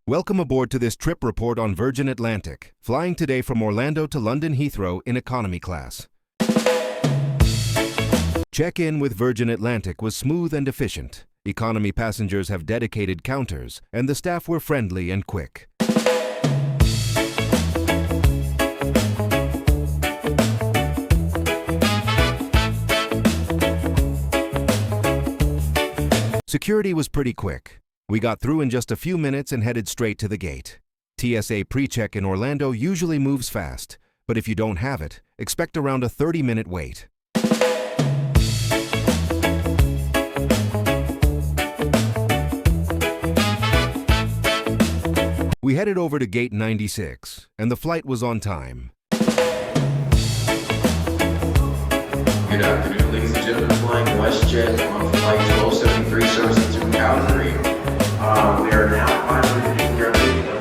Welcome aboard to this trip report on Virgin Atlantic, flying today from Orlando to London Heathrow in economy class. Check-in with Virgin Atlantic was smooth and efficient. Economy passengers have dedicated counters, and the staff were friendly and quick. Security was pretty quick. We got through in just a few minutes and headed straight to the gate. TSA pre-check in Orlando usually moves fast, but if you don't have it, expect around a 30-minute wait. We headed over to gate 96, and the flight was on time. Good afternoon, ladies and gentlemen. Flying WestJet on flight 1273, servicing to Calgary. We are now 500 feet. We are leaving the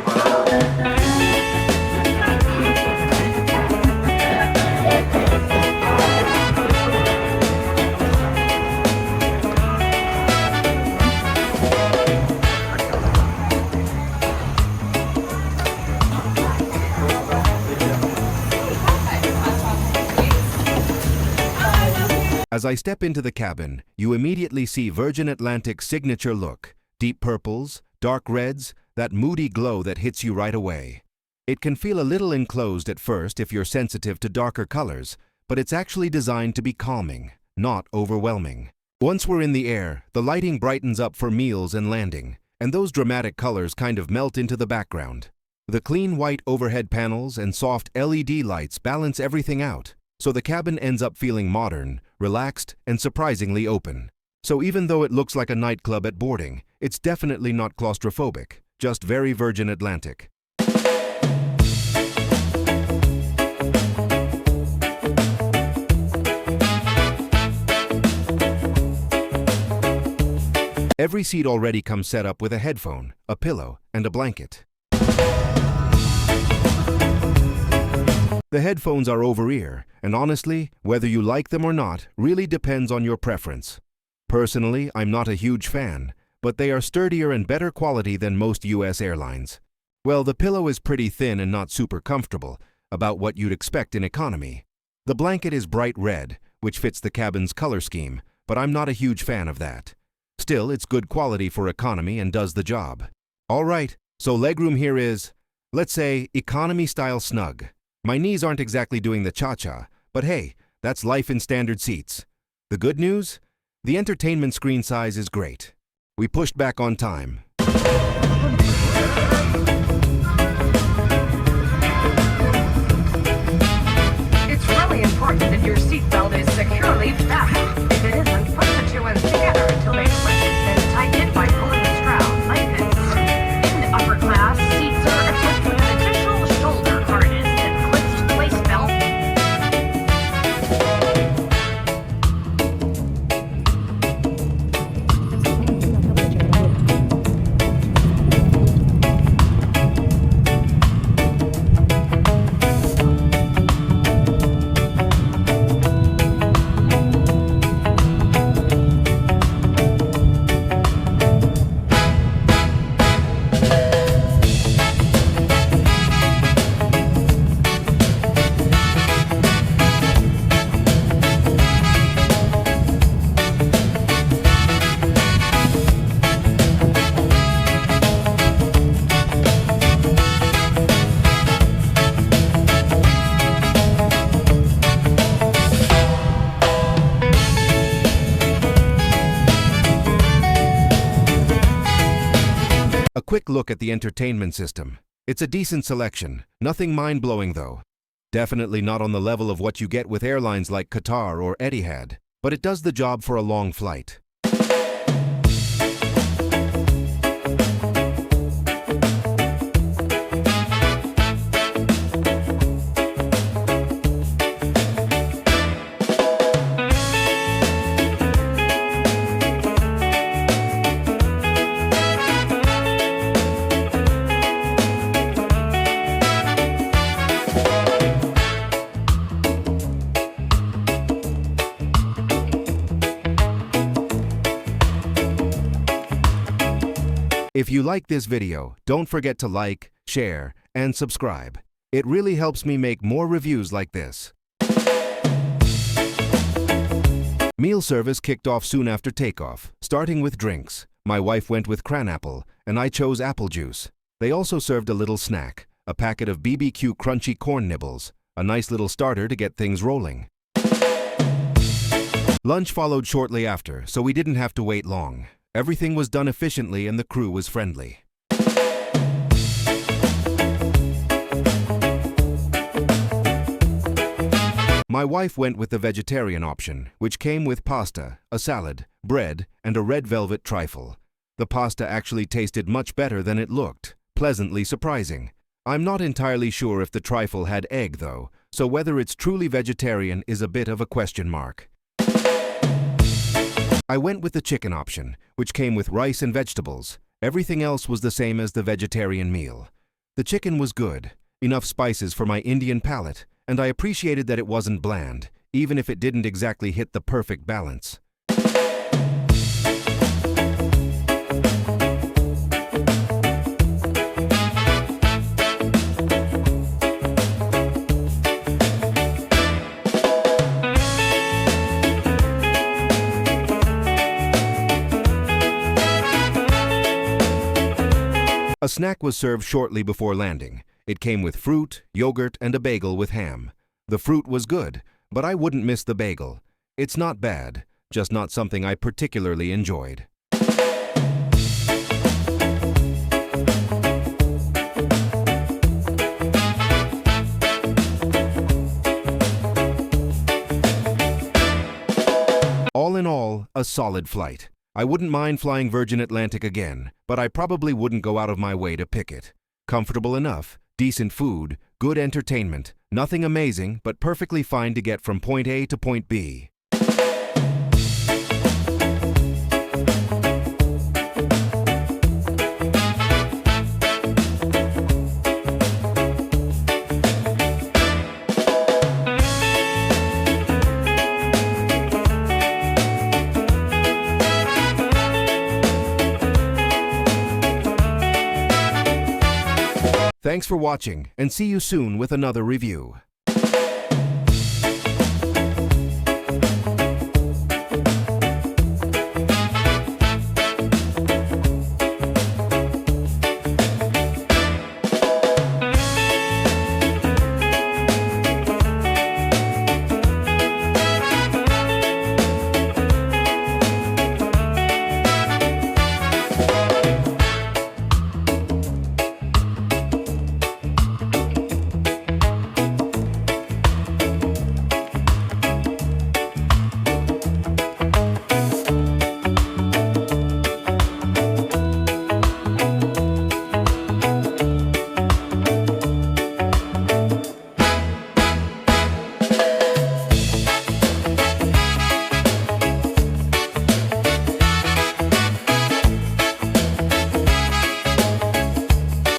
As I step into the cabin, you immediately see Virgin Atlantic's signature look. Deep purples, dark reds, that moody glow that hits you right away. It can feel a little enclosed at first if you're sensitive to darker colors, but it's actually designed to be calming, not overwhelming. Once we're in the air, the lighting brightens up for meals and landing, and those dramatic colors kind of melt into the background. The clean white overhead panels and soft LED lights balance everything out, so the cabin ends up feeling modern, relaxed, and surprisingly open. So even though it looks like a nightclub at boarding, it's definitely not claustrophobic, just very Virgin Atlantic. Every seat already comes set up with a headphone, a pillow, and a blanket. The headphones are over-ear, and honestly, whether you like them or not, really depends on your preference. Personally, I'm not a huge fan, but they are sturdier and better quality than most US airlines. Well, the pillow is pretty thin and not super comfortable, about what you'd expect in economy. The blanket is bright red, which fits the cabin's color scheme, but I'm not a huge fan of that. Still, it's good quality for economy and does the job. Alright, so legroom here is, let's say, economy-style snug. My knees aren't exactly doing the cha-cha, but hey, that's life in standard seats. The good news? The entertainment screen size is great. We pushed back on time. It's really important that your seatbelt is securely fastened. If it isn't, put the two ends together until they click, then tighten it by pulling the strap like this. In upper class, seats are equipped with an additional shoulder harness that clips to place belt. A quick look at the entertainment system. It's a decent selection, nothing mind-blowing though. Definitely not on the level of what you get with airlines like Qatar or Etihad, but it does the job for a long flight. If you like this video, don't forget to like, share, and subscribe. It really helps me make more reviews like this. Meal service kicked off soon after takeoff, starting with drinks. My wife went with cranapple, and I chose apple juice. They also served a little snack, a packet of BBQ crunchy corn nibbles, a nice little starter to get things rolling. Lunch followed shortly after, so we didn't have to wait long. Everything was done efficiently and the crew was friendly. My wife went with the vegetarian option, which came with pasta, a salad, bread, and a red velvet trifle. The pasta actually tasted much better than it looked, pleasantly surprising. I'm not entirely sure if the trifle had egg though, so whether it's truly vegetarian is a bit of a question mark. I went with the chicken option, which came with rice and vegetables. Everything else was the same as the vegetarian meal. The chicken was good, enough spices for my Indian palate, and I appreciated that it wasn't bland, even if it didn't exactly hit the perfect balance. A snack was served shortly before landing. It came with fruit, yogurt, and a bagel with ham. The fruit was good, but I wouldn't miss the bagel. It's not bad, just not something I particularly enjoyed. All in all, a solid flight. I wouldn't mind flying Virgin Atlantic again, but I probably wouldn't go out of my way to pick it. Comfortable enough, decent food, good entertainment, nothing amazing, but perfectly fine to get from point A to point B. Thanks for watching, and see you soon with another review.